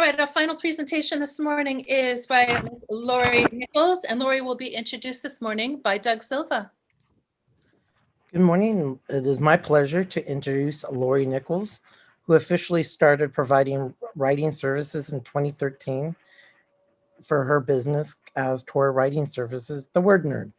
right, our final presentation this morning is by Ms. Lorrie Nicoles, and Lorrie will be introduced this morning by Doug Silva. Good morning. It is my pleasure to introduce Lorrie Nicoles, who officially started providing writing services in 2013 for her business as Tora Writing Services, The Word Nerd.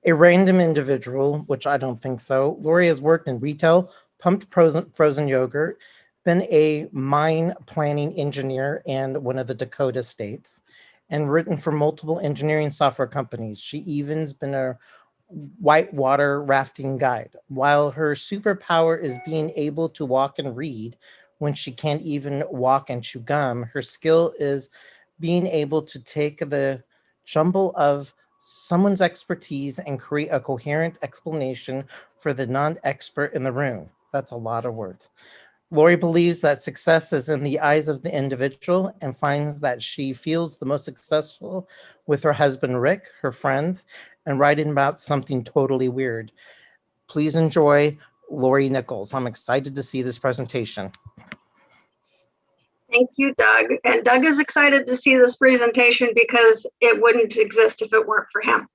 A random individual, which I don't think so, Lorrie has worked in retail, pumped frozen yogurt, been a mine planning engineer in one of the Dakota states, and written for multiple engineering software companies. She even's been a whitewater rafting guide. While her superpower is being able to walk and read when she can't even walk and chew gum, her skill is being able to take the jumble of someone's expertise and create a coherent explanation for the non-expert in the room. That's a lot of words. Lorrie believes that success is in the eyes of the individual and finds that she feels the most successful with her husband, Rick, her friends, and writing about something totally weird. Please enjoy Lorrie Nicoles. I'm excited to see this presentation. Thank you, Doug. And Doug is excited to see this presentation because it wouldn't exist if it weren't for him.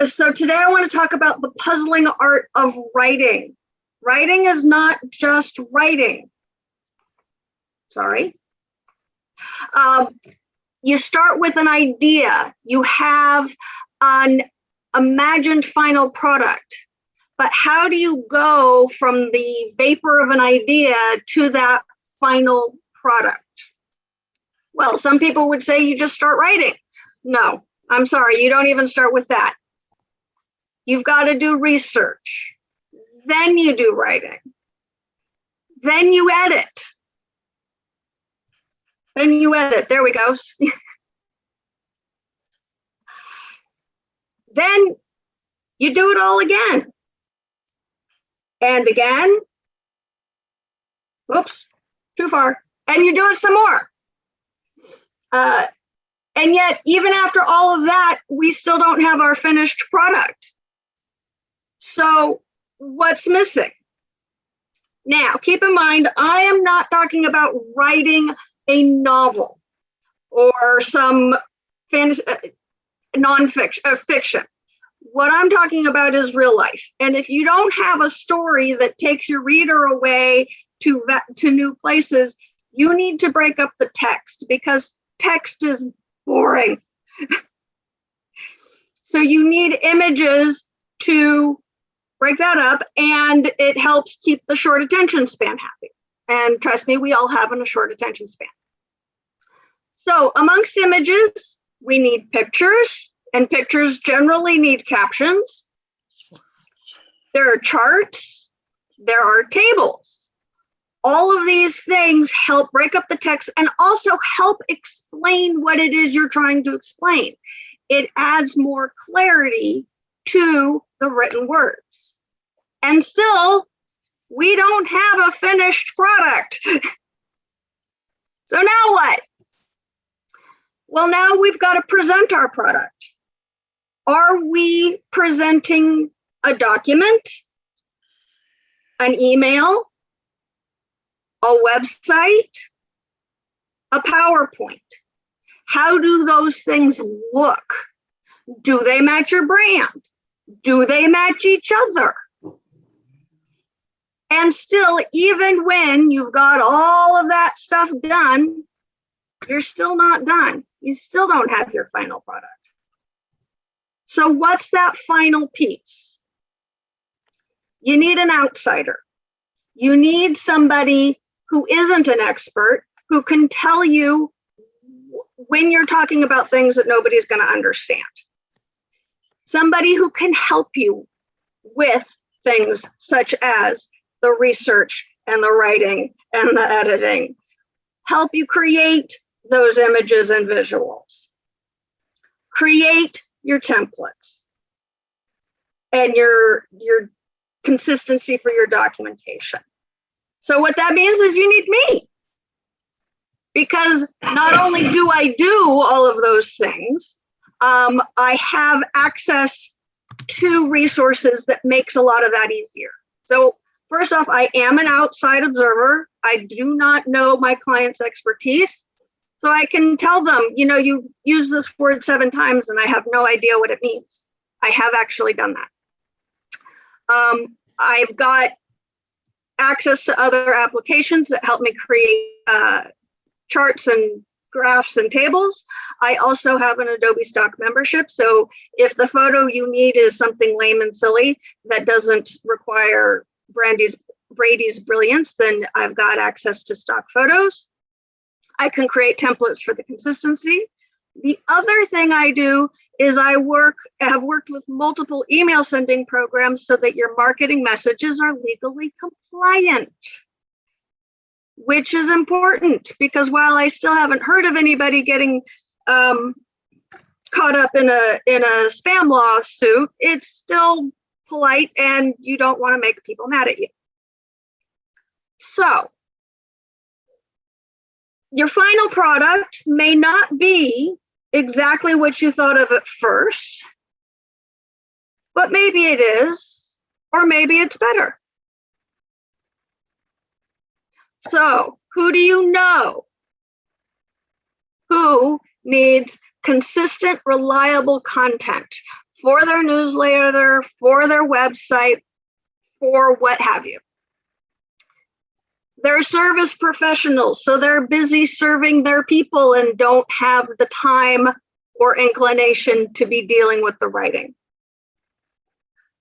So today I want to talk about the puzzling art of writing. Writing is not just writing. Sorry. You start with an idea. You have an imagined final product. But how do you go from the vapor of an idea to that final product? Well, some people would say you just start writing. No, I'm sorry, you don't even start with that. You've got to do research. Then you do writing. Then you edit. There we go. Then you do it all again. And again. Whoops, too far. And you do it some more. And yet, even after all of that, we still don't have our finished product. So what's missing? Now, keep in mind, I am not talking about writing a novel or some fantasy, non-fiction, fiction. What I'm talking about is real life. And if you don't have a story that takes your reader away to new places, you need to break up the text because text is boring. So you need images to break that up, and it helps keep the short attention span happy. And trust me, we all have a short attention span. So amongst images, we need pictures, and pictures generally need captions. There are charts, there are tables. All of these things help break up the text and also help explain what it is you're trying to explain. It adds more clarity to the written words. And still, we don't have a finished product. So now what? Well, now we've got to present our product. Are we presenting a document, an email, a website, a PowerPoint? How do those things look? Do they match your brand? Do they match each other? And still, even when you've got all of that stuff done, you're still not done. You still don't have your final product. So what's that final piece? You need an outsider. You need somebody who isn't an expert, who can tell you when you're talking about things that nobody's going to understand. Somebody who can help you with things such as the research and the writing and the editing, help you create those images and visuals, create your templates and your consistency for your documentation. So what that means is you need me, because not only do I do all of those things, I have access to resources that makes a lot of that easier. So First off, I am an outside observer. I do not know my client's expertise. So I can tell them, you know, you use this word 7 times and I have no idea what it means. I have actually done that. I've got access to other applications that help me create charts and graphs and tables. I also have an Adobe Stock membership. So if the photo you need is something lame and silly that doesn't require Brady's brilliance, then I've got access to stock photos. I can create templates for the consistency. The other thing I do is I have worked with multiple email sending programs so that your marketing messages are legally compliant, which is important because while I still haven't heard of anybody getting caught up in a spam lawsuit, it's still polite and you don't want to make people mad at you. So your final product may not be exactly what you thought of at first, but maybe it is, or maybe it's better. So who do you know who needs consistent, reliable content for their newsletter, for their website, for what have you? They're service professionals, so they're busy serving their people and don't have the time or inclination to be dealing with the writing.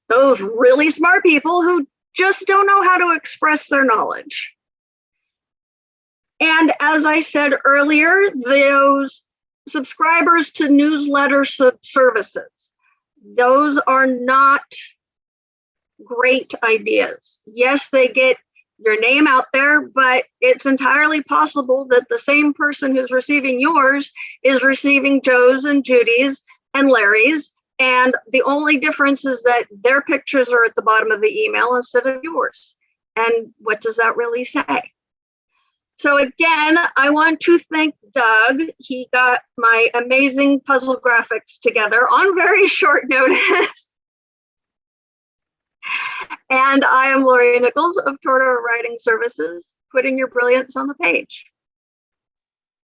Those really smart people who just don't know how to express their knowledge. And as I said earlier, those subscribers to newsletter services, those are not great ideas. Yes, they get your name out there, but it's entirely possible that the same person who's receiving yours is receiving Joe's and Judy's and Larry's, and the only difference is that their pictures are at the bottom of the email instead of yours. And what does that really say? So again, I want to thank Doug. He got my amazing puzzle graphics together on very short notice. And I am Lorrie Nicoles of Tora Writing Services, putting your brilliance on the page.